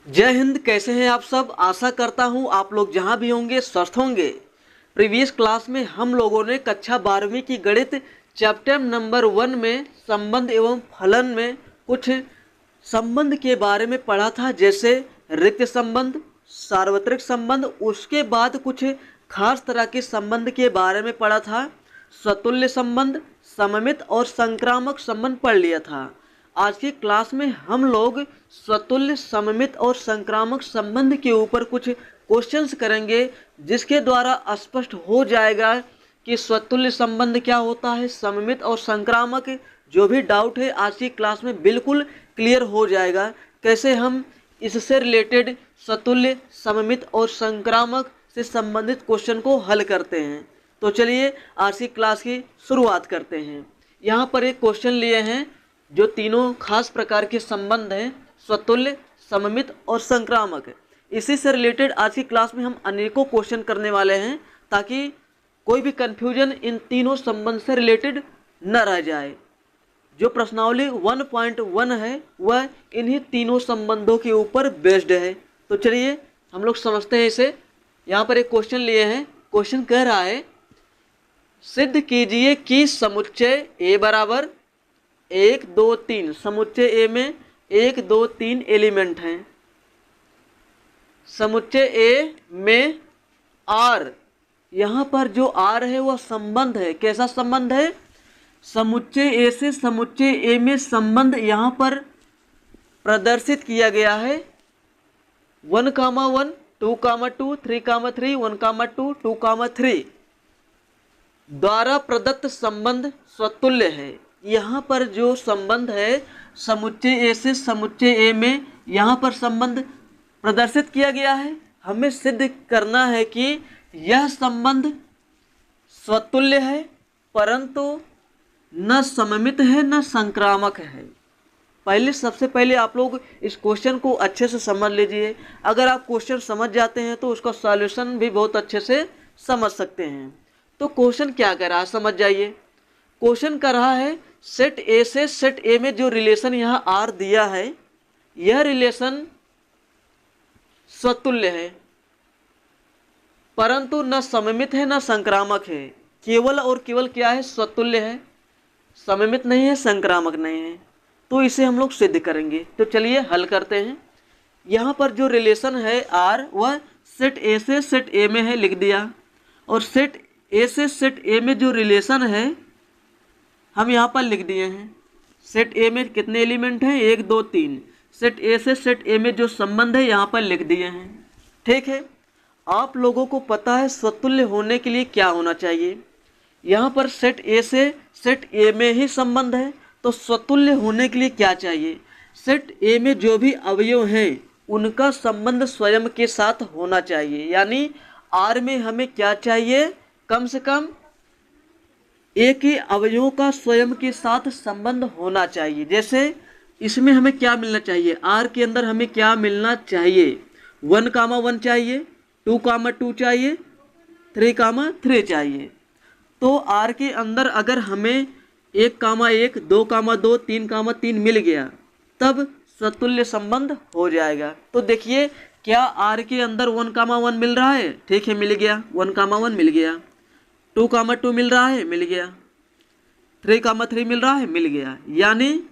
जय हिंद। कैसे हैं आप सब। आशा करता हूं आप लोग जहां भी होंगे स्वस्थ होंगे। प्रीवियस क्लास में हम लोगों ने कक्षा 12वीं की गणित चैप्टर नंबर 1 में संबंध एवं फलन में कुछ संबंध के बारे में पढ़ा था, जैसे रिक्त संबंध, सार्वत्रिक संबंध। उसके बाद कुछ खास तरह के संबंध के बारे में पढ़ा था। स्वतुल्य संबंध, सममित और संक्रामक संबंध पढ़ लिया था। आज की क्लास में हम लोग स्वतुल्य, सममित और संक्रामक संबंध के ऊपर कुछ क्वेश्चंस करेंगे, जिसके द्वारा स्पष्ट हो जाएगा कि स्वतुल्य संबंध क्या होता है, सममित और संक्रामक। जो भी डाउट है आज की क्लास में बिल्कुल क्लियर हो जाएगा। कैसे हम इससे रिलेटेड स्वतुल्य, सममित और संक्रामक से संबंधित क्वेश्चन को हल करते हैं। तो चलिए आज की क्लास की शुरुआत करते हैं। यहाँ पर एक क्वेश्चन लिए हैं जो तीनों खास प्रकार के संबंध हैं, स्वतुल्य, सममित और संक्रामक। इसी से रिलेटेड आज की क्लास में हम अनेकों क्वेश्चन करने वाले हैं, ताकि कोई भी कन्फ्यूजन इन तीनों संबंध से रिलेटेड न रह जाए। जो प्रश्नावली 1.1 है वह इन्हीं तीनों संबंधों के ऊपर बेस्ड है। तो चलिए हम लोग समझते हैं इसे। यहाँ पर एक क्वेश्चन लिए हैं। क्वेश्चन कह रहा है, सिद्ध कीजिए कि समुच्चय ए बराबर 1 2 3, समुच्चय ए में 1 2 3 एलिमेंट हैं। समुच्चय ए में आर, यहाँ पर जो आर है वह संबंध है। कैसा संबंध है? समुच्चय ए से समुच्चय ए में संबंध यहाँ पर प्रदर्शित किया गया है। 1, 1, 2, 2, 3, 3, 1, 2, 2, 3 द्वारा प्रदत्त संबंध स्वतुल्य है। यहाँ पर जो संबंध है समुच्चय ए से समुच्चय ए में, यहाँ पर संबंध प्रदर्शित किया गया है। हमें सिद्ध करना है कि यह संबंध स्वतुल्य है, परंतु न सममित है न संक्रामक है। सबसे पहले आप लोग इस क्वेश्चन को अच्छे से समझ लीजिए। अगर आप क्वेश्चन समझ जाते हैं तो उसका सॉल्यूशन भी बहुत अच्छे से समझ सकते हैं। तो क्वेश्चन क्या कर रहा है समझ जाइए। क्वेश्चन कर रहा है, सेट ए से सेट ए में जो रिलेशन यहाँ आर दिया है, यह रिलेशन स्वतुल्य है, परंतु न सममित है न संक्रामक है। केवल और केवल क्या है? स्वतुल्य है, सममित नहीं है, संक्रामक नहीं है। तो इसे हम लोग सिद्ध करेंगे। तो चलिए हल करते हैं। यहाँ पर जो रिलेशन है आर, वह सेट ए से सेट ए में है, लिख दिया। और सेट ए से सेट ए में जो रिलेशन है हम यहाँ पर लिख दिए हैं। सेट ए में कितने एलिमेंट हैं? 1 2 3। सेट ए से सेट ए में जो संबंध है यहाँ पर लिख दिए हैं। ठीक है। आप लोगों को पता है स्वतुल्य होने के लिए क्या होना चाहिए। यहाँ पर सेट ए से सेट ए में ही संबंध है, तो स्वतुल्य होने के लिए क्या चाहिए? सेट ए में जो भी अवयव हैं उनका संबंध स्वयं के साथ होना चाहिए। यानी आर में हमें क्या चाहिए? कम से कम एक ही अवयवों का स्वयं के साथ संबंध होना चाहिए। जैसे इसमें हमें क्या मिलना चाहिए? आर के अंदर हमें क्या मिलना चाहिए? 1, 1 चाहिए, 2, 2 चाहिए, 3, 3 चाहिए। तो आर के अंदर अगर हमें 1, 1, 2, 2, 3, 3 मिल गया, तब स्वतुल्य संबंध हो जाएगा। तो देखिए, क्या आर के अंदर 1, 1 मिल रहा है? ठीक है, मिल गया। 1, 1 मिल गया। 2, 2 मिल रहा है, मिल गया। 3, 3 मिल रहा है, मिल गया। यानी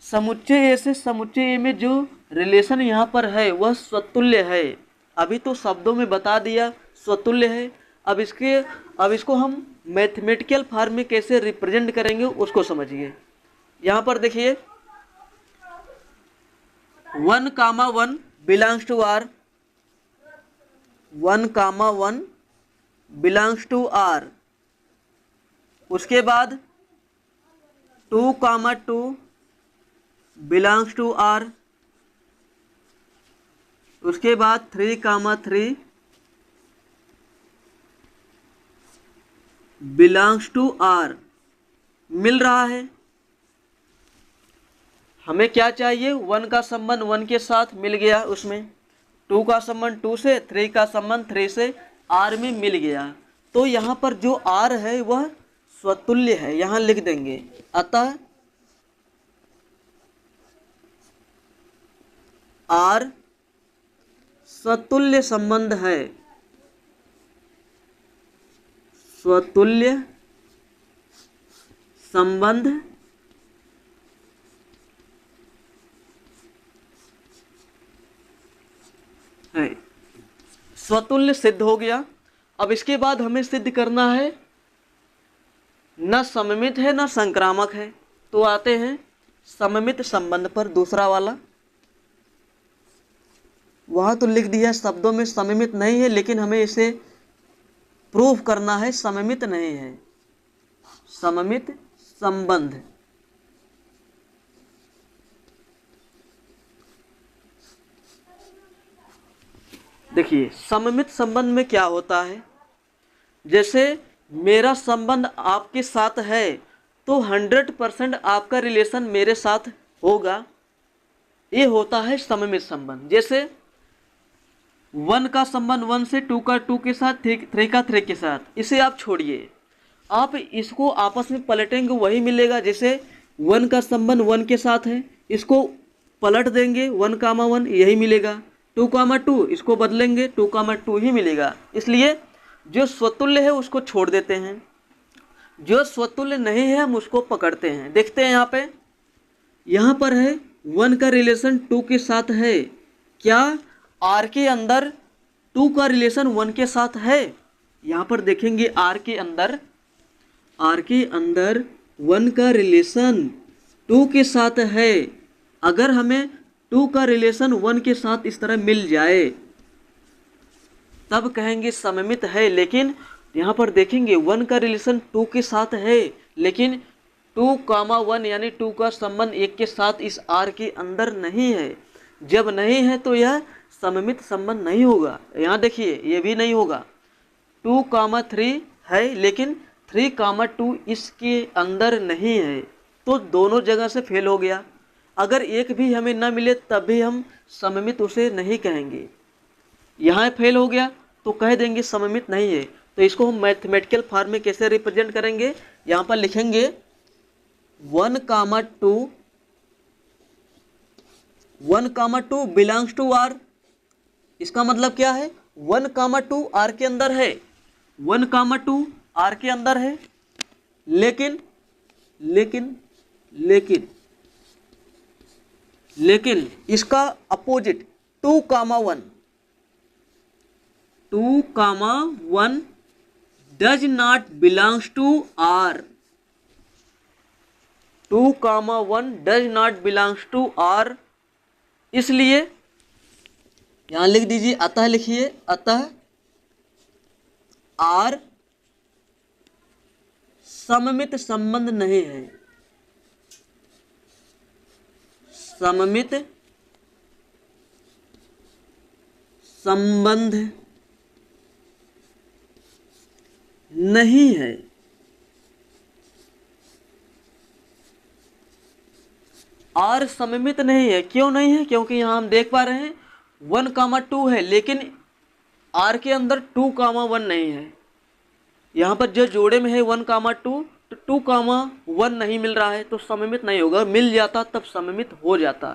समुच्चय ए से समुच्चय ए में जो रिलेशन यहाँ पर है वह स्वतुल्य है। अभी तो शब्दों में बता दिया स्वतुल्य है। अब इसको हम मैथमेटिकल फॉर्म में कैसे रिप्रेजेंट करेंगे उसको समझिए। यहाँ पर देखिए, 1, 1 belongs to R, 1, 1 belongs to R. उसके बाद 2, 2 बिलोंग्स टू आर। उसके बाद 3, 3 बिलोंग्स टू आर। मिल रहा है। हमें क्या चाहिए? 1 का संबंध 1 के साथ मिल गया, उसमें 2 का संबंध 2 से, 3 का संबंध 3 से, आर में मिल गया। तो यहाँ पर जो आर है वह स्वतुल्य है, यहाँ लिख देंगे। अतः आर स्वतुल्य संबंध है, स्वतुल्य संबंध है, स्वतुल्य सिद्ध हो गया। अब इसके बाद हमें सिद्ध करना है न सममित है न संक्रामक है। तो आते हैं सममित संबंध पर, दूसरा वाला। वहाँ तो लिख दिया शब्दों में सममित नहीं है, लेकिन हमें इसे प्रूफ करना है सममित नहीं है। सममित संबंध, देखिए सममित संबंध में क्या होता है, जैसे मेरा संबंध आपके साथ है तो 100% आपका रिलेशन मेरे साथ होगा, ये होता है सममित संबंध। जैसे 1 का संबंध 1 से, 2 का 2 के साथ, 3 का 3 के साथ, इसे आप छोड़िए, आप इसको आपस में पलटेंगे वही मिलेगा। जैसे 1 का संबंध 1 के साथ है, इसको पलट देंगे 1, यही मिलेगा। 2, इसको बदलेंगे 2, ही मिलेगा। इसलिए जो स्वतुल्य है उसको छोड़ देते हैं, जो स्वतुल्य नहीं है हम उसको पकड़ते हैं। देखते हैं यहाँ पर है 1 का रिलेशन 2 के साथ है, क्या R के अंदर 2 का रिलेशन 1 के साथ है? यहाँ पर देखेंगे R के अंदर 1 का रिलेशन 2 के साथ है। अगर हमें 2 का रिलेशन 1 के साथ इस तरह मिल जाए तब कहेंगे सममित है। लेकिन यहाँ पर देखेंगे 1 का रिलेशन 2 के साथ है, लेकिन 2, 1 यानी 2 का संबंध 1 के साथ इस R के अंदर नहीं है। जब नहीं है तो यह सममित संबंध नहीं होगा। यहाँ देखिए ये भी नहीं होगा। 2, 3 है, लेकिन 3, 2 इसके अंदर नहीं है, तो दोनों जगह से फेल हो गया। अगर एक भी हमें ना मिले तब भी हम सममित उसे नहीं कहेंगे। यहाँ फेल हो गया तो कह देंगे सममित नहीं है। तो इसको हम मैथमेटिकल फॉर्म में कैसे रिप्रेजेंट करेंगे, यहाँ पर लिखेंगे 1, 2 बिलोंग्स टू R। इसका मतलब क्या है, 1, 2 R के अंदर है, 1, 2 R के अंदर है, लेकिन इसका opposite 2, 1 does not belongs to R। 2, 1 does not belongs to R। इसलिए यहां लिख दीजिए, अतः लिखिए, अतः R सममित संबंध नहीं है, सममित संबंध नहीं है। R सममित नहीं है, क्यों नहीं है? क्योंकि यहाँ हम देख पा रहे हैं 1, 2 है, लेकिन R के अंदर 2, 1 नहीं है। यहाँ पर जो जोड़े में है 1, 2 तो 2, 1 नहीं मिल रहा है, तो सममित नहीं होगा। मिल जाता तब सममित हो जाता,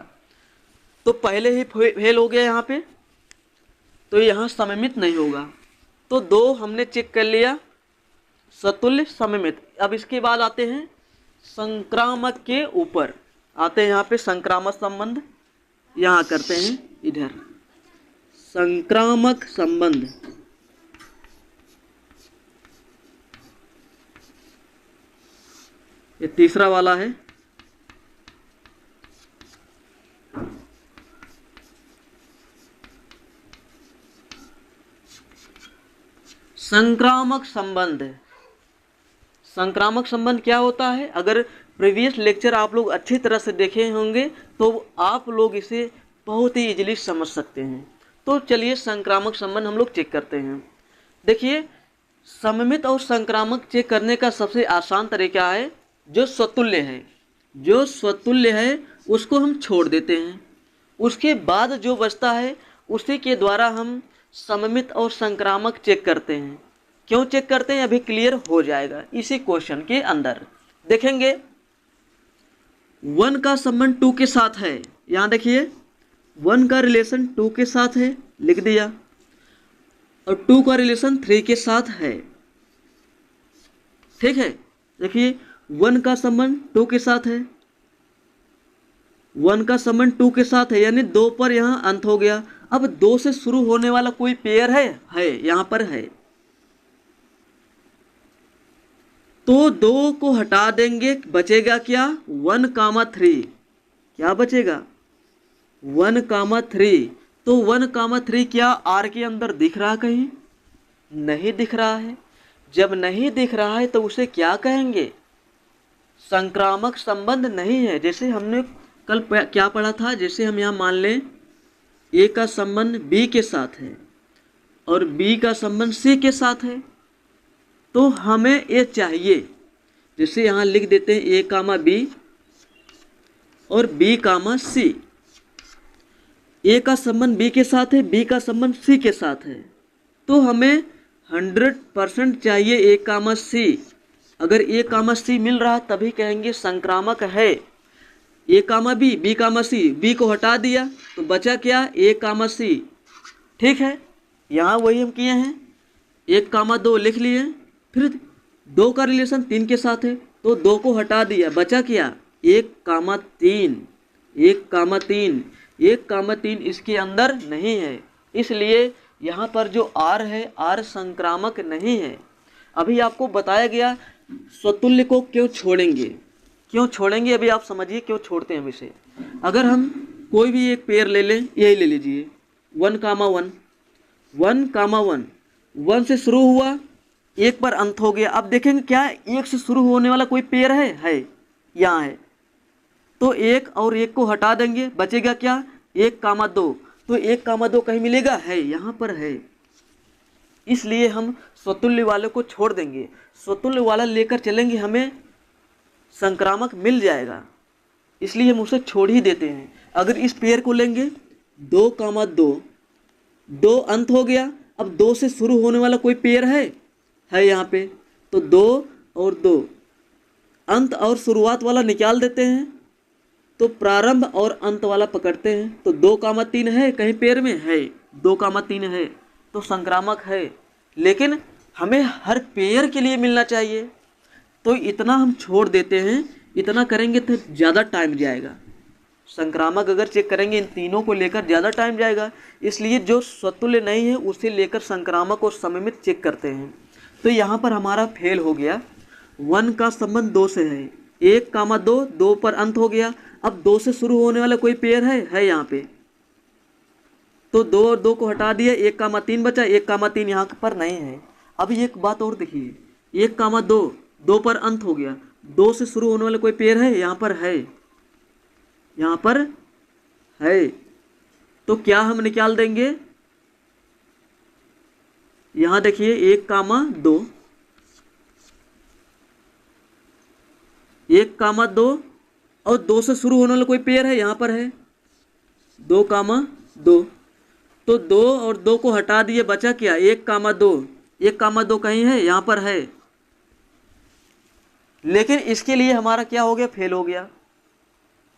तो पहले ही फेल हो गया यहाँ पे, तो यहाँ सममित नहीं होगा। तो 2 हमने चेक कर लिया, सतुल्य सममित। अब इसके बाद आते हैं संक्रामक के ऊपर, आते हैं यहाँ पे संक्रामक संबंध। यहाँ करते हैं इधर संक्रामक संबंध। ये तीसरा वाला है। संक्रामक संबंध। संक्रामक संबंध क्या होता है? अगर प्रीवियस लेक्चर आप लोग अच्छी तरह से देखे होंगे तो आप लोग इसे बहुत ही इजीली समझ सकते हैं। तो चलिए संक्रामक संबंध हम लोग चेक करते हैं। देखिए सममित और संक्रामक चेक करने का सबसे आसान तरीका है, जो स्वतुल्य है, जो स्वतुल्य है उसको हम छोड़ देते हैं, उसके बाद जो बचता है उसी के द्वारा हम सममित और संक्रामक चेक करते हैं। क्यों चेक करते हैं अभी क्लियर हो जाएगा इसी क्वेश्चन के अंदर। देखेंगे 1 का संबंध 2 के साथ है, यहाँ देखिए 1 का रिलेशन 2 के साथ है, लिख दिया। और 2 का रिलेशन 3 के साथ है, ठीक है। देखिए 1 का संबंध 2 के साथ है, 1 का संबंध 2 के साथ है, यानी 2 पर यहाँ अंत हो गया। अब 2 से शुरू होने वाला कोई पेयर है यहाँ पर है, तो 2 को हटा देंगे, बचेगा क्या 1,3। क्या बचेगा 1,3। तो 1,3 क्या आर के अंदर दिख रहा कहीं? नहीं दिख रहा है। जब नहीं दिख रहा है तो उसे क्या कहेंगे? संक्रामक संबंध नहीं है। जैसे हमने कल क्या पढ़ा था, जैसे हम यहाँ मान लें ए का संबंध बी के साथ है और बी का संबंध सी के साथ है, तो हमें ए चाहिए। जैसे यहाँ लिख देते हैं ए कामा बी और बी कामा सी। ए का संबंध बी के साथ है, बी का संबंध सी के साथ है, तो हमें 100% चाहिए ए कामा सी। अगर ए कामा सी मिल रहा तभी कहेंगे संक्रामक है। ए कामा बी, बी कामा सी, बी को हटा दिया तो बचा क्या ए कामा सी, ठीक है। यहाँ वही हम किए हैं, 1,2 लिख लिए। फिर 2 का रिलेशन 3 के साथ है तो 2 को हटा दिया, बचा क्या 1,3। 1,3, 1,3 इसके अंदर नहीं है, इसलिए यहाँ पर जो आर है आर संक्रामक नहीं है। अभी आपको बताया गया स्वतुल्य को क्यों छोड़ेंगे, क्यों छोड़ेंगे, अभी आप समझिए क्यों छोड़ते हैं इसे। अगर हम कोई भी एक पेयर ले लें, यही ले लीजिए 1,1, 1,1, 1 से शुरू हुआ, 1 पर अंत हो गया। अब देखेंगे क्या 1 से शुरू होने वाला कोई पेयर है यहाँ है, तो 1 और 1 को हटा देंगे, बचेगा क्या 1,2। तो 1,2 कहीं मिलेगा है, यहाँ पर है, इसलिए हम स्वतुल्य वाले को छोड़ देंगे, स्वतुल्य वाला लेकर चलेंगे, हमें संक्रामक मिल जाएगा, इसलिए हम उसे छोड़ ही देते हैं। अगर इस पेयर को लेंगे 2,2, 2 अंत हो गया। अब 2 से शुरू होने वाला कोई पेयर है यहाँ पे, तो 2 और 2 अंत और शुरुआत वाला निकाल देते हैं, तो प्रारंभ और अंत वाला पकड़ते हैं। तो 2,3 है कहीं पेयर में है, 2,3 है तो संक्रामक है, लेकिन हमें हर पेयर के लिए मिलना चाहिए, तो इतना हम छोड़ देते हैं। इतना करेंगे तो ज़्यादा टाइम जाएगा, संक्रामक अगर चेक करेंगे इन तीनों को लेकर ज़्यादा टाइम जाएगा, इसलिए जो स्वतुल्य नहीं है उसे लेकर संक्रामक और सममित चेक करते हैं। तो यहाँ पर हमारा फेल हो गया। 1 का संबंध 2 से है, 1,2, 2 पर अंत हो गया। अब 2 से शुरू होने वाला कोई पेयर है यहाँ पे, तो 2 और 2 को हटा दिया, 1,3 बचा, 1,3 यहाँ पर नहीं है। अभी एक बात और देखिए, 1,2, 2 पर अंत हो गया, 2 से शुरू होने वाला कोई पेयर है यहाँ पर है, यहाँ पर है, तो क्या हम निकाल देंगे, यहाँ देखिए 1,2, 1,2 और 2 से शुरू होने वाला कोई पेयर है यहाँ पर है 2,2, तो 2 और 2 को हटा दिए, बचा क्या 1,2, 1,2 कहीं है यहाँ पर है, लेकिन इसके लिए हमारा क्या हो गया, फेल हो गया,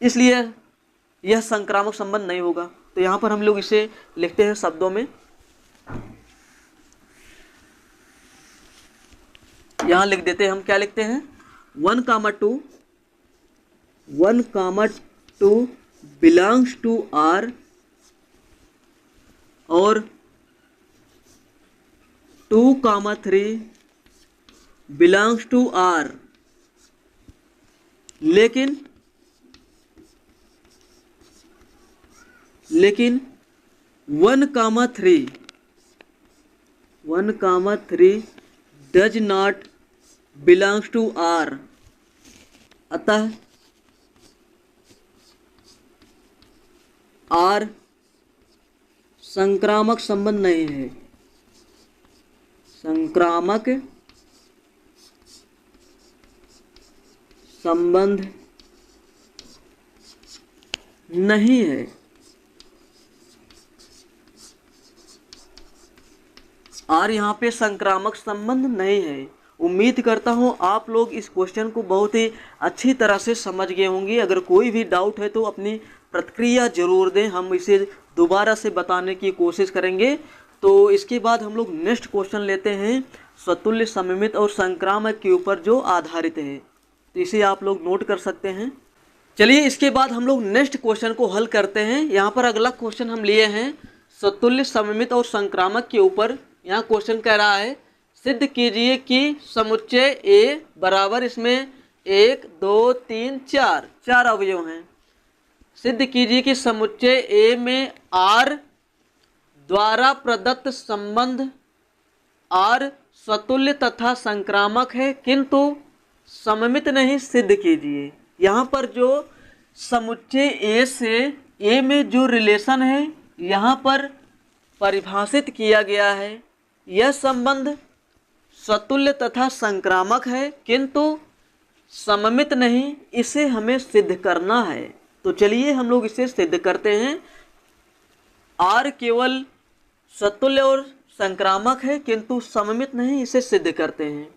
इसलिए यह संक्रामक संबंध नहीं होगा। तो यहाँ पर हम लोग इसे लिखते हैं शब्दों में, यहाँ लिख देते हैं, हम क्या लिखते हैं 1,2, 1,2 बिलोंग्स टू आर और 2,3 बिलोंग्स टू आर, लेकिन 1,3 does not belongs to R, अतः आर संक्रामक संबंध नहीं है, संक्रामक संबंध नहीं है। आर यहाँ पे संक्रामक संबंध नहीं है। उम्मीद करता हूँ आप लोग इस क्वेश्चन को बहुत ही अच्छी तरह से समझ गए होंगे। अगर कोई भी डाउट है तो अपनी प्रतिक्रिया जरूर दें, हम इसे दोबारा से बताने की कोशिश करेंगे। तो इसके बाद हम लोग नेक्स्ट क्वेश्चन लेते हैं स्वतुल्य, सममित और संक्रामक के ऊपर जो आधारित है, तो इसे आप लोग नोट कर सकते हैं। चलिए इसके बाद हम लोग नेक्स्ट क्वेश्चन को हल करते हैं। यहाँ पर अगला क्वेश्चन हम लिए हैं स्वतुल्य, सममित और संक्रामक के ऊपर। यहाँ क्वेश्चन कह रहा है सिद्ध कीजिए कि समुच्चय ए बराबर, इसमें 1 2 3 4 अवयव हैं। सिद्ध कीजिए कि समुच्चय ए में आर द्वारा प्रदत्त संबंध आर स्वतुल्य तथा संक्रामक है किंतु सममित नहीं, सिद्ध कीजिए। यहाँ पर जो समुच्चय ए से ए में जो रिलेशन है यहाँ पर परिभाषित किया गया है, यह संबंध स्वतुल्य तथा संक्रामक है किंतु सममित नहीं, इसे हमें सिद्ध करना है। तो चलिए हम लोग इसे सिद्ध करते हैं। आर केवल स्वतुल्य और संक्रामक है किंतु सममित नहीं, इसे सिद्ध करते हैं।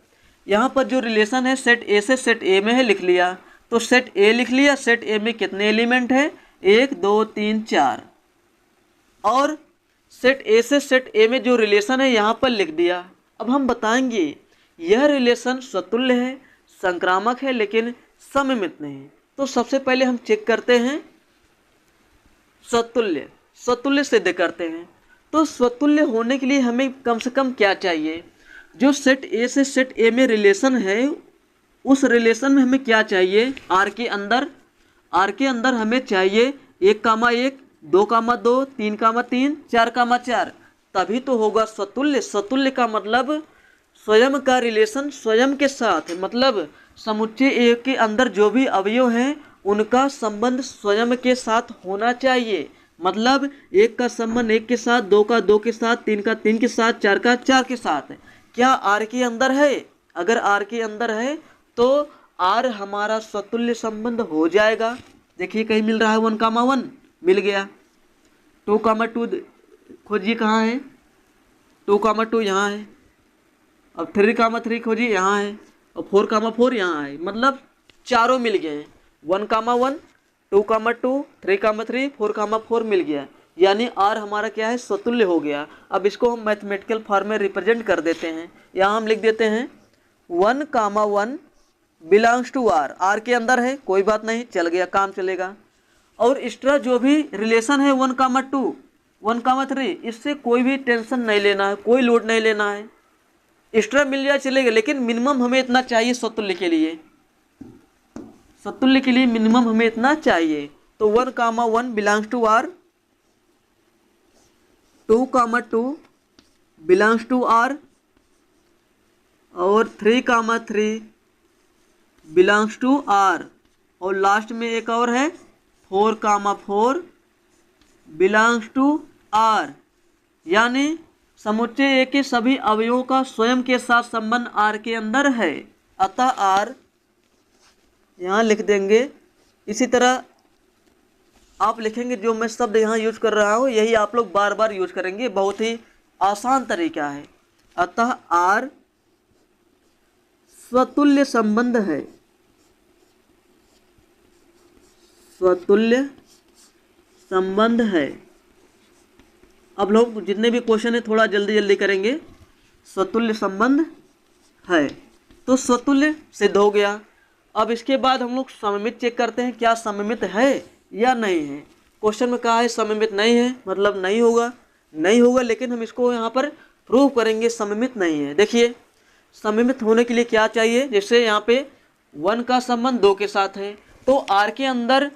यहाँ पर जो रिलेशन है सेट ए से सेट ए में है, लिख लिया। तो सेट ए लिख लिया। सेट ए में कितने एलिमेंट है? 1 2 3 4। और सेट ए से सेट ए में जो रिलेशन है यहाँ पर लिख दिया। अब हम बताएंगे यह रिलेशन स्वतुल्य है, संक्रामक है, लेकिन सममित नहीं। तो सबसे पहले हम चेक करते हैं स्वतुल्य, स्वतुल्य सिद्ध करते हैं। तो स्वतुल्य होने के लिए हमें कम से कम क्या चाहिए? जो सेट ए से सेट ए में रिलेशन है, उस रिलेशन में हमें क्या चाहिए? आर के अंदर हमें चाहिए 1, 2, 2, 3, 3, 4, 4, तभी तो होगा स्वतुल्य। स्वतुल्य का मतलब स्वयं का रिलेशन स्वयं के साथ, मतलब समुच्चय ए के अंदर जो भी अवयव हैं उनका संबंध स्वयं के साथ होना चाहिए। मतलब 1 का संबंध 1 के साथ, 2 का 2 के साथ, 3 का 3 के साथ, 4 का 4 के साथ। क्या आर के अंदर है? अगर आर के अंदर है तो आर हमारा स्वतुल्य संबंध हो जाएगा। देखिए कहीं मिल रहा है 1, 1 मिल गया। 2, 2 खोजिए कहाँ है? 2, 2 यहाँ है। अब 3, 3 खोजिए, यहाँ है। और 4, 4 यहाँ है। मतलब चारों मिल गए हैं। 1, 1, 2, 2, 3, 3, 4, 4 मिल गया। यानी आर हमारा क्या है? स्वतुल्य हो गया। अब इसको हम मैथमेटिकल फॉर्म में रिप्रेजेंट कर देते हैं। यहाँ हम लिख देते हैं 1, 1 बिलोंग्स टू आर। आर के अंदर है, कोई बात नहीं, चल गया, काम चलेगा। और एक्स्ट्रा जो भी रिलेशन है 1, 2, 1, 3, इससे कोई भी टेंशन नहीं लेना है, कोई लोड नहीं लेना है। एक्स्ट्रा मिल जाए चलेगा, लेकिन मिनिमम हमें इतना चाहिए स्वतुल्य के लिए। स्वतुल्य के लिए मिनिमम हमें इतना चाहिए। तो 1, 1 belongs to R, 2, 2 belongs to R, और 3, 3 बिलोंग्स टू आर, और लास्ट में एक और है 4, 4 बिलोंग्स टू आर। यानी समुच्चय ए के सभी अवयवों का स्वयं के साथ संबंध आर के अंदर है। अतः आर यहाँ लिख देंगे। इसी तरह आप लिखेंगे, जो मैं शब्द यहाँ यूज कर रहा हूँ यही आप लोग बार बार यूज करेंगे, बहुत ही आसान तरीका है। अतः आर स्वतुल्य संबंध है, स्वतुल्य संबंध है। अब लोग जितने भी क्वेश्चन है थोड़ा जल्दी जल्दी करेंगे। स्वतुल्य संबंध है, तो स्वतुल्य सिद्ध हो गया। अब इसके बाद हम लोग सममित चेक करते हैं, क्या सममित है या नहीं है। क्वेश्चन में कहा है सममित नहीं है, मतलब नहीं होगा, नहीं होगा, लेकिन हम इसको यहाँ पर प्रूव करेंगे सममित नहीं है। देखिए सममित होने के लिए क्या चाहिए? जैसे यहाँ पे 1 का संबंध 2 के साथ है, तो आर के अंदर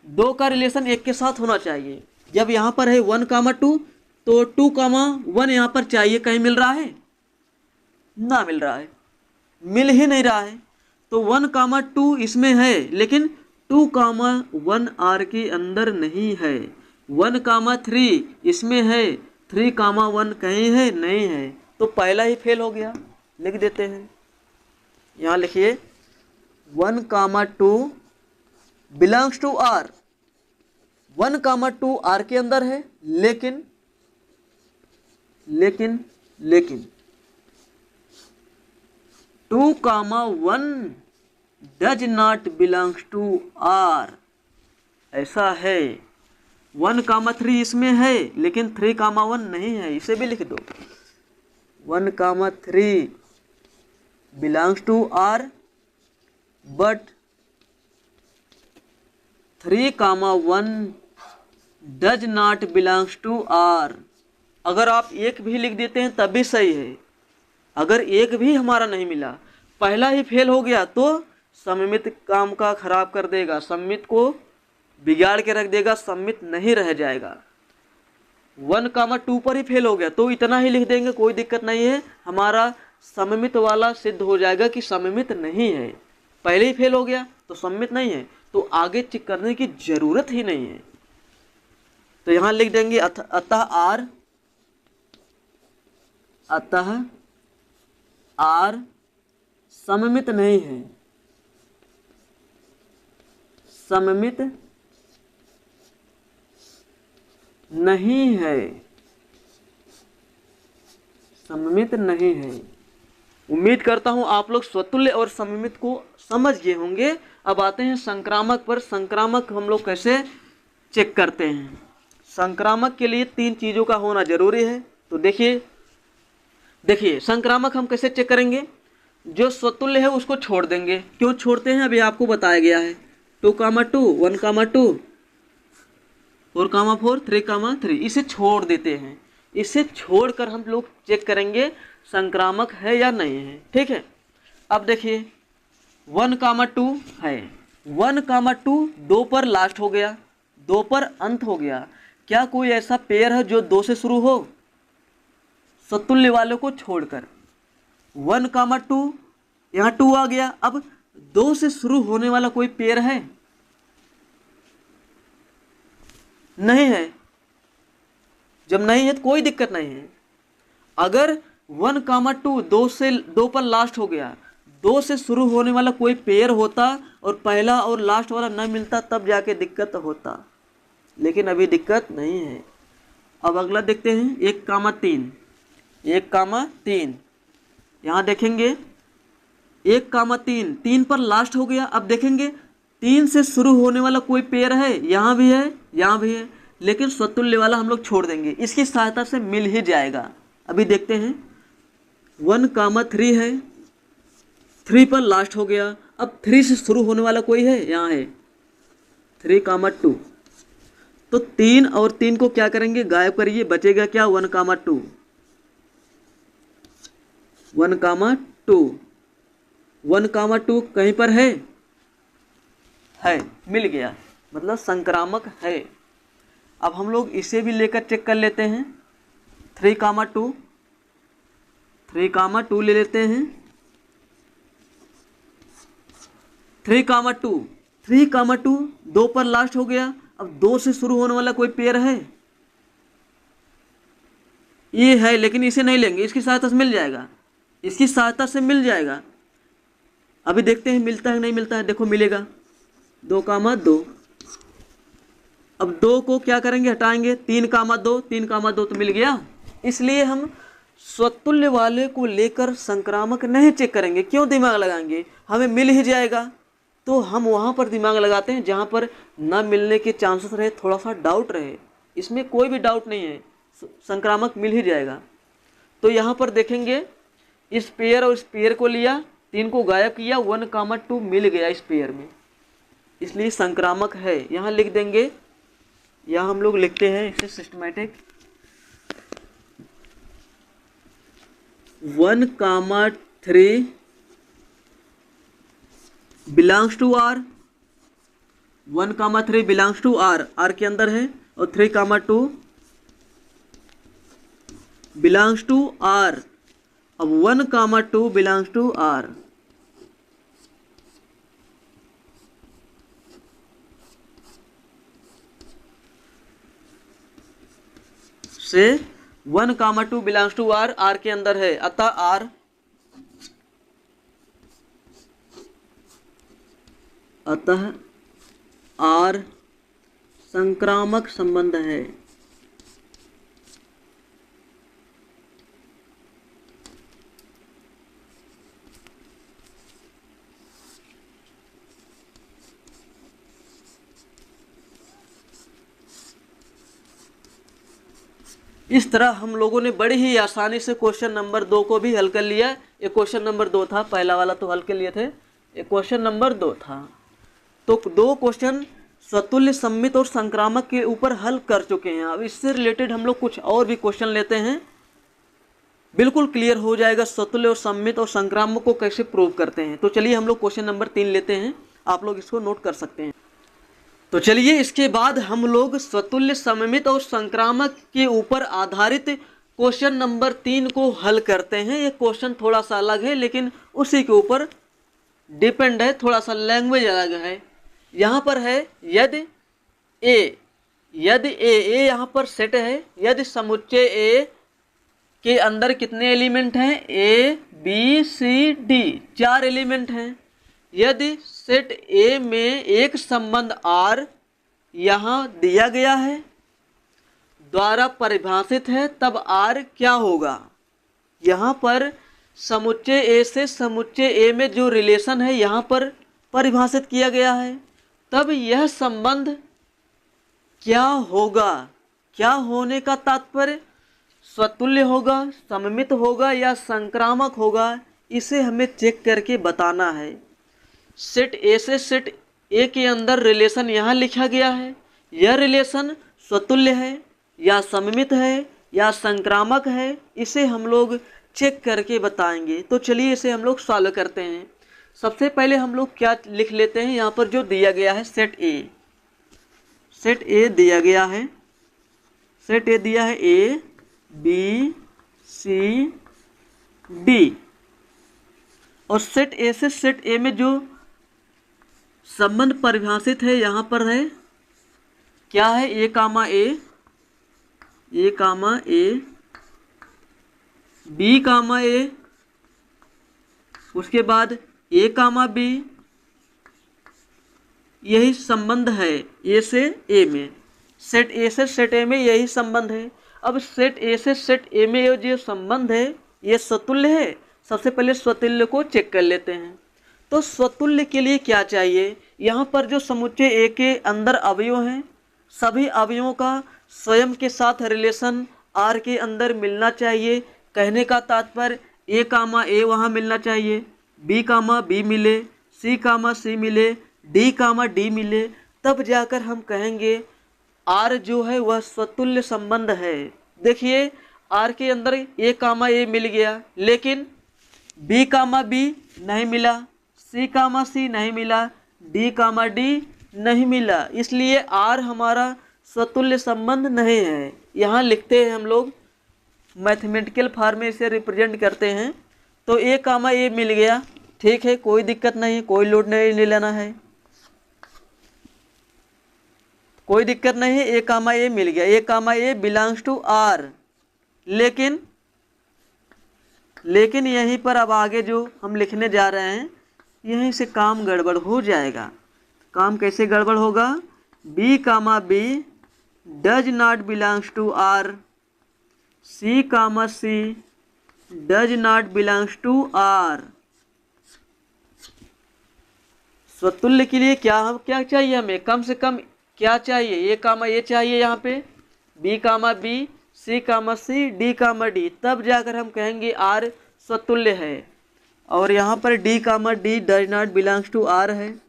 2 का रिलेशन 1 के साथ होना चाहिए। जब यहाँ पर है 1, 2, तो 2, 1 यहाँ पर चाहिए, कहीं मिल रहा है? ना मिल रहा है, मिल ही नहीं रहा है। तो 1, 2 इसमें है, लेकिन 2, 1 आर के अंदर नहीं है। 1, 3 इसमें है, 3, 1 कहीं है? नहीं है। तो पहला ही फेल हो गया। लिख देते हैं, यहाँ लिखिए 1, 2 बिलोंग्स टू आर। 1, 2 आर के अंदर है, लेकिन 2, 1 does not belongs to R. ऐसा है। 1,3 इसमें है लेकिन 3,1 नहीं है, इसे भी लिख दो। 1,3 belongs to R but 3,1 does not belongs to R. अगर आप एक भी लिख देते हैं तब भी सही है। अगर एक भी हमारा नहीं मिला, पहला ही फेल हो गया तो सममित काम का खराब कर देगा, सममित को बिगाड़ के रख देगा, सममित नहीं रह जाएगा। 1,2 पर ही फेल हो गया तो इतना ही लिख देंगे, कोई दिक्कत नहीं है, हमारा सममित वाला सिद्ध हो जाएगा कि सममित नहीं है। पहले ही फेल हो गया तो सममित नहीं है, तो आगे चेक करने की जरूरत ही नहीं है। तो यहां लिख देंगे अतः आर सममित नहीं है, सममित नहीं है, सममित नहीं है। उम्मीद करता हूं आप लोग स्वतुल्य और सममित को समझ गए होंगे। अब आते हैं संक्रामक पर। संक्रामक हम लोग कैसे चेक करते हैं? संक्रामक के लिए 3 चीज़ों का होना जरूरी है। तो देखिए संक्रामक हम कैसे चेक करेंगे? जो स्वतुल्य है उसको छोड़ देंगे। क्यों छोड़ते हैं अभी आपको बताया गया है। 2,2 1,2 4,4 3,3 इसे छोड़ देते हैं। इसे छोड़कर हम लोग चेक करेंगे संक्रामक है या नहीं है। ठीक है, अब देखिए 1,2 है, 1,2 2 पर लास्ट हो गया, 2 पर अंत हो गया। क्या कोई ऐसा पेयर है जो 2 से शुरू हो? स्वतुल्य वालों को छोड़कर 1,2 यहाँ 2 आ गया। अब 2 से शुरू होने वाला कोई पेयर है? नहीं है। जब नहीं है तो कोई दिक्कत नहीं है। अगर 1,2 2 पर लास्ट हो गया, 2 से शुरू होने वाला कोई पेयर होता और पहला और लास्ट वाला न मिलता तब जाके दिक्कत होता, लेकिन अभी दिक्कत नहीं है। अब अगला देखते हैं 1,3 1,3 यहाँ देखेंगे 1,3 3 पर लास्ट हो गया। अब देखेंगे 3 से शुरू होने वाला कोई पेयर है, यहाँ भी है, यहाँ भी है, लेकिन स्वतुल्य वाला हम लोग छोड़ देंगे, इसकी सहायता से मिल ही जाएगा। अभी देखते हैं 1,3 है, 3 पर लास्ट हो गया। अब 3 से शुरू होने वाला कोई है, यहाँ है 3,2 तो 3 और 3 को क्या करेंगे? गायब करिए, बचेगा क्या? 1,2 1,2 कहीं पर है, मिल गया, मतलब संक्रामक है। अब हम लोग इसे भी लेकर चेक कर लेते हैं। 3,2 ले लेते हैं। 3,2 2 पर लास्ट हो गया। अब 2 से शुरू होने वाला कोई पेयर है? ये है, लेकिन इसे नहीं लेंगे, इसकी सहायता से मिल जाएगा, इसकी सहायता से मिल जाएगा। अभी देखते हैं मिलता है नहीं मिलता है। देखो मिलेगा 2,2। अब 2 को क्या करेंगे? हटाएंगे। 3,2 तो मिल गया। इसलिए हम स्वतुल्य वाले को लेकर संक्रामक नहीं चेक करेंगे। क्यों दिमाग लगाएंगे? हमें मिल ही जाएगा। तो हम वहाँ पर दिमाग लगाते हैं जहाँ पर न मिलने के चांसेस रहे, थोड़ा सा डाउट रहे। इसमें कोई भी डाउट नहीं है, संक्रामक मिल ही जाएगा। तो यहाँ पर देखेंगे इस पेयर और इस पेयर को लिया, 3 को गायब किया, 1,2 मिल गया इस पेयर में, इसलिए संक्रामक है। यहाँ लिख देंगे, यहाँ हम लोग लिखते हैं इसे systematic 1,3 belongs to R, 1,3 belongs to R, R के अंदर है, और 3,2 बिलोंग्स टू आर। अब 1,2 बिलोंग्स टू आर से 1,2 बिलोंग्स टू आर, आर के अंदर है, अतः आर संक्रामक संबंध है। इस तरह हम लोगों ने बड़ी ही आसानी से क्वेश्चन नंबर 2 को भी हल कर लिया। ये क्वेश्चन नंबर 2 था, पहला वाला तो हल कर लिए थे, ये क्वेश्चन नंबर 2 था। तो 2 क्वेश्चन स्वतुल्य सममित और संक्रामक के ऊपर हल कर चुके हैं। अब इससे रिलेटेड हम लोग कुछ और भी क्वेश्चन लेते हैं, बिल्कुल क्लियर हो जाएगा स्वतुल्य और सममित और संक्रामक को कैसे प्रूव करते हैं। तो चलिए हम लोग क्वेश्चन नंबर 3 लेते हैं, आप लोग इसको नोट कर सकते हैं। तो चलिए इसके बाद हम लोग स्वतुल्य सममित और संक्रामक के ऊपर आधारित क्वेश्चन नंबर 3 को हल करते हैं। ये क्वेश्चन थोड़ा सा अलग है लेकिन उसी के ऊपर डिपेंड है, थोड़ा सा लैंग्वेज अलग है। यहाँ पर है यदि ए यहाँ पर सेट है, यदि समुच्चय ए के अंदर कितने एलिमेंट हैं, A B C D, 4 element हैं। यदि सेट ए में एक संबंध R यहाँ दिया गया है, द्वारा परिभाषित है, तब R क्या होगा। यहाँ पर समुच्चय ए से समुच्चय ए में जो रिलेशन है यहाँ पर परिभाषित किया गया है, तब यह संबंध क्या होगा। क्या होने का तात्पर्य स्वतुल्य होगा, सममित होगा या संक्रामक होगा, इसे हमें चेक करके बताना है। सेट ए से सेट ए के अंदर रिलेशन यहाँ लिखा गया है, यह रिलेशन स्वतुल्य है या सममित है या संक्रामक है, इसे हम लोग चेक करके बताएंगे। तो चलिए इसे हम लोग सॉल्व करते हैं। सबसे पहले हम लोग क्या लिख लेते हैं, यहाँ पर जो दिया गया है सेट ए दिया गया है, सेट ए दिया है ए बी सी डी, और सेट ए से सेट ए में जो संबंध परिभाषित है यहाँ पर है क्या है, ए कामा ए बी कामा ए, उसके बाद ए कामा बी, यही संबंध है ए से ए में। सेट ए से सेट ए में यही संबंध है। अब सेट ए से सेट ए में ये जो संबंध है ये स्वतुल्य है। सबसे पहले स्वतुल्य को चेक कर लेते हैं। तो स्वतुल्य के लिए क्या चाहिए, यहाँ पर जो समुच्चय ए के अंदर अवयव हैं, सभी अवयवों का स्वयं के साथ रिलेशन R के अंदर मिलना चाहिए। कहने का तात्पर्य ए कामा ए वहाँ मिलना चाहिए, बी कामा बी मिले, सी कामा सी मिले, डी कामा डी मिले, तब जाकर हम कहेंगे R जो है वह स्वतुल्य संबंध है। देखिए R के अंदर ए कामा ए मिल गया, लेकिन बी कामा बी नहीं मिला, सी कामा सी नहीं मिला, डी कामा डी नहीं मिला, इसलिए R हमारा स्वतुल्य संबंध नहीं है। यहाँ लिखते हैं हम लोग मैथमेटिकल फॉर्म में इसे रिप्रेजेंट करते हैं। तो ए कामा ए मिल गया, ठीक है, कोई दिक्कत नहीं, कोई लोड नहीं लेना है, कोई दिक्कत नहीं है, ए कामा ए मिल गया। ए कामा ए बिलोंग्स टू R, लेकिन यहीं पर अब आगे जो हम लिखने जा रहे हैं यहीं से काम गड़बड़ हो जाएगा। काम कैसे गड़बड़ होगा, B comma B does not belongs to R, C comma C does not belongs to R। स्वतुल्य के लिए क्या चाहिए हमें, कम से कम क्या चाहिए, ए कामा ए चाहिए, यहाँ पे बी कामा बी, सी कामा सी, डी कामा डी, तब जाकर हम कहेंगे R स्वतुल्य है। और यहाँ पर D comma D does not belongs to R है।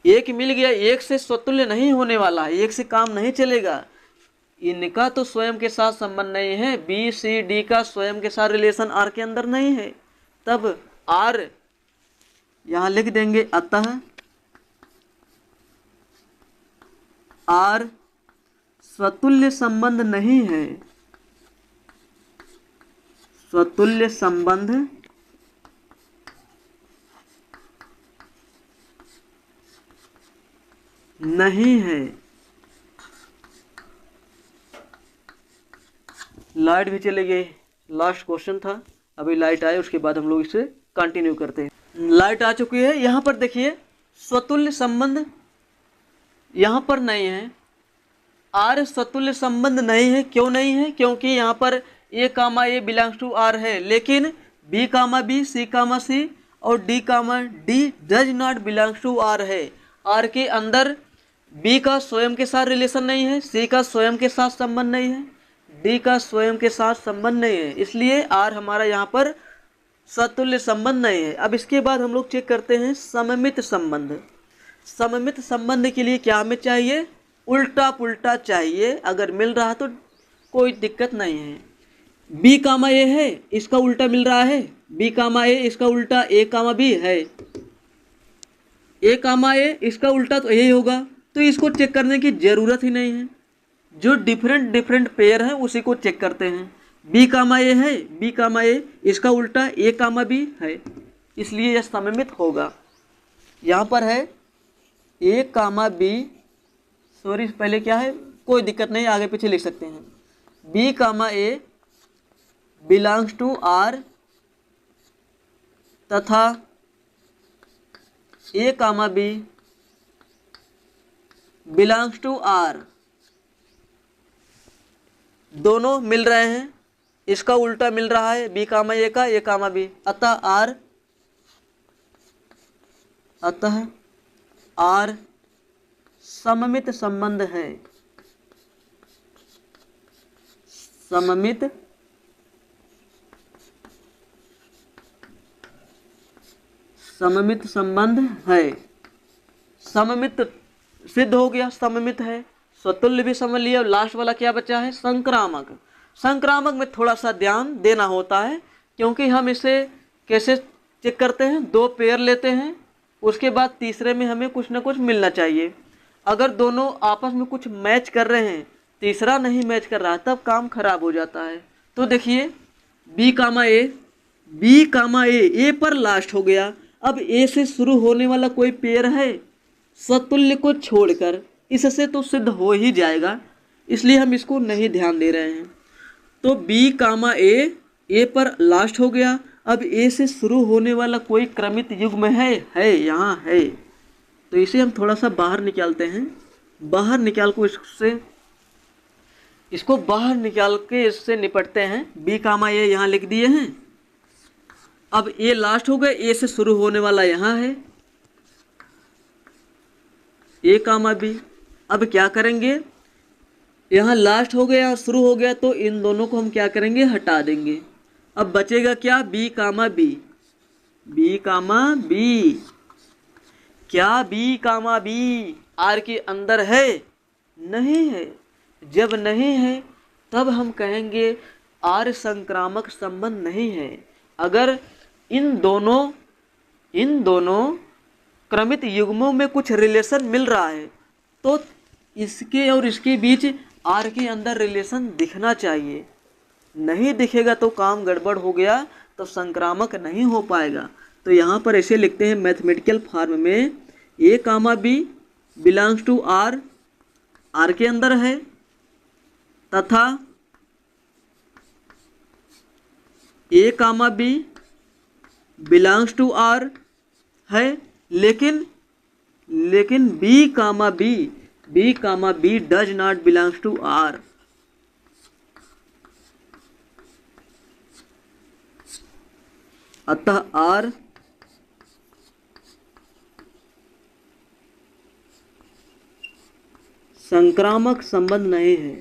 एक मिल गया, एक से स्वतुल्य नहीं होने वाला है, एक से काम नहीं चलेगा। इनका तो स्वयं के साथ संबंध नहीं है, बी सी डी का स्वयं के साथ रिलेशन R के अंदर नहीं है, तब R यहाँ लिख देंगे अतः R स्वतुल्य संबंध नहीं है, स्वतुल्य संबंध नहीं है। लाइट भी चले गई, लास्ट क्वेश्चन था, अभी लाइट आए उसके बाद हम लोग इसे कंटिन्यू करते हैं। लाइट आ चुकी है। यहाँ पर देखिए स्वतुल्य संबंध यहाँ पर नहीं है, R स्वतुल्य संबंध नहीं है। क्यों नहीं है, क्योंकि यहाँ पर ए कामा ए बिलोंग्स टू R है, लेकिन बी कामा बी, सी कामा सी और D comma D does not belongs to R है। आर के अंदर बी का स्वयं के साथ रिलेशन नहीं है, सी का स्वयं के साथ संबंध नहीं है, डी का स्वयं के साथ संबंध नहीं है, इसलिए आर हमारा यहाँ पर सतुल्य संबंध नहीं है। अब इसके बाद हम लोग चेक करते हैं सममित संबंध। सममित संबंध के लिए क्या हमें चाहिए? उल्टा पुल्टा चाहिए। अगर मिल रहा तो कोई दिक्कत नहीं है। बी कामा ए है, इसका उल्टा मिल रहा है, बी कामा ए इसका उल्टा ए कामा बी है, ए कामा ए इसका उल्टा तो यही होगा, तो इसको चेक करने की ज़रूरत ही नहीं है। जो डिफरेंट डिफरेंट पेयर हैं उसी को चेक करते हैं। बी कामा ए है, बी कामा ए इसका उल्टा ए कामा बी है, इसलिए यह सममित होगा। यहाँ पर है ए कामा बी, सॉरी पहले क्या है, कोई दिक्कत नहीं, आगे पीछे लिख सकते हैं। B comma A belongs to R तथा A comma B belongs to R, दोनों मिल रहे हैं, इसका उल्टा मिल रहा है बी कामा ए का, ए कामा बी, अतः आर सममित संबंध है। सममित संबंध है। सममित सिद्ध हो गया, सममित है। स्वतुल्य भी समझ लिया। लास्ट वाला क्या बचा है? संक्रामक। संक्रामक में थोड़ा सा ध्यान देना होता है, क्योंकि हम इसे कैसे चेक करते हैं? दो पेयर लेते हैं, उसके बाद तीसरे में हमें कुछ ना कुछ मिलना चाहिए। अगर दोनों आपस में कुछ मैच कर रहे हैं, तीसरा नहीं मैच कर रहा, तब काम खराब हो जाता है। तो देखिए बी कामा ए, बी कामा ए पर लास्ट हो गया। अब ए से शुरू होने वाला कोई पेयर है सतुल्य को छोड़कर, इससे तो सिद्ध हो ही जाएगा, इसलिए हम इसको नहीं ध्यान दे रहे हैं। तो बी कामा ए पर लास्ट हो गया। अब ए से शुरू होने वाला कोई क्रमित युग्म है यहाँ है, तो इसे हम थोड़ा सा बाहर निकालते हैं। बाहर निकाल को इसको बाहर निकाल के इससे निपटते हैं। बी कामा ए यहाँ लिख दिए हैं। अब ए लास्ट हो गए, ए से शुरू होने वाला यहाँ है ए कामा बी। अब क्या करेंगे? यहाँ लास्ट हो गया, शुरू हो गया, तो इन दोनों को हम क्या करेंगे? हटा देंगे। अब बचेगा क्या? B comma B. B comma B, क्या बी कामा बी आर के अंदर है? नहीं है। जब नहीं है तब हम कहेंगे आर संक्रामक संबंध नहीं है। अगर इन दोनों क्रमित युग्मों में कुछ रिलेशन मिल रहा है, तो इसके और इसके बीच आर के अंदर रिलेशन दिखना चाहिए। नहीं दिखेगा तो काम गड़बड़ हो गया, तो संक्रामक नहीं हो पाएगा। तो यहाँ पर ऐसे लिखते हैं मैथमेटिकल फॉर्म में, A comma B belongs to R, R के अंदर है, तथा A comma B belongs to R है, लेकिन B comma B does not belongs to R. अतः आर संक्रामक संबंध नहीं है।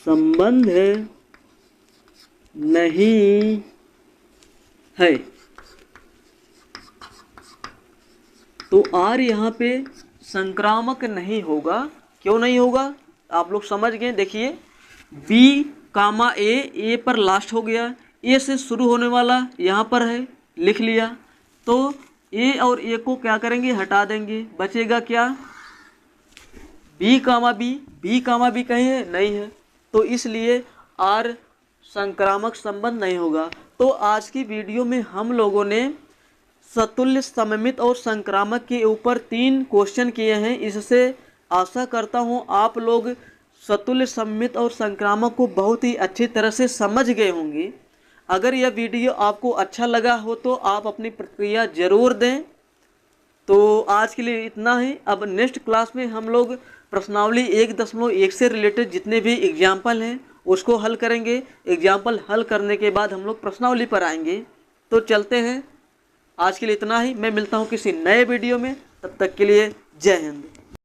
संबंध नहीं है। तो आर यहाँ पे संक्रामक नहीं होगा। क्यों नहीं होगा? आप लोग समझ गए। देखिए बी कामा ए पर लास्ट हो गया, ए से शुरू होने वाला यहाँ पर है, लिख लिया। तो ए और ए को क्या करेंगे? हटा देंगे। बचेगा क्या? बी कामा बी कहीं है? नहीं है। तो इसलिए आर संक्रामक संबंध नहीं होगा। तो आज की वीडियो में हम लोगों ने सतुल्य, सममित और संक्रामक के ऊपर 3 क्वेश्चन किए हैं। इससे आशा करता हूं आप लोग सतुल्य, सममित और संक्रामक को बहुत ही अच्छी तरह से समझ गए होंगे। अगर यह वीडियो आपको अच्छा लगा हो तो आप अपनी प्रतिक्रिया ज़रूर दें। तो आज के लिए इतना ही। अब नेक्स्ट क्लास में हम लोग प्रश्नावली 1.1 से रिलेटेड जितने भी एग्जाम्पल हैं उसको हल करेंगे। एग्जाम्पल हल करने के बाद हम लोग प्रश्नावली पर आएंगे। तो चलते हैं, आज के लिए इतना ही। मैं मिलता हूँ किसी नए वीडियो में, तब तक के लिए जय हिंद।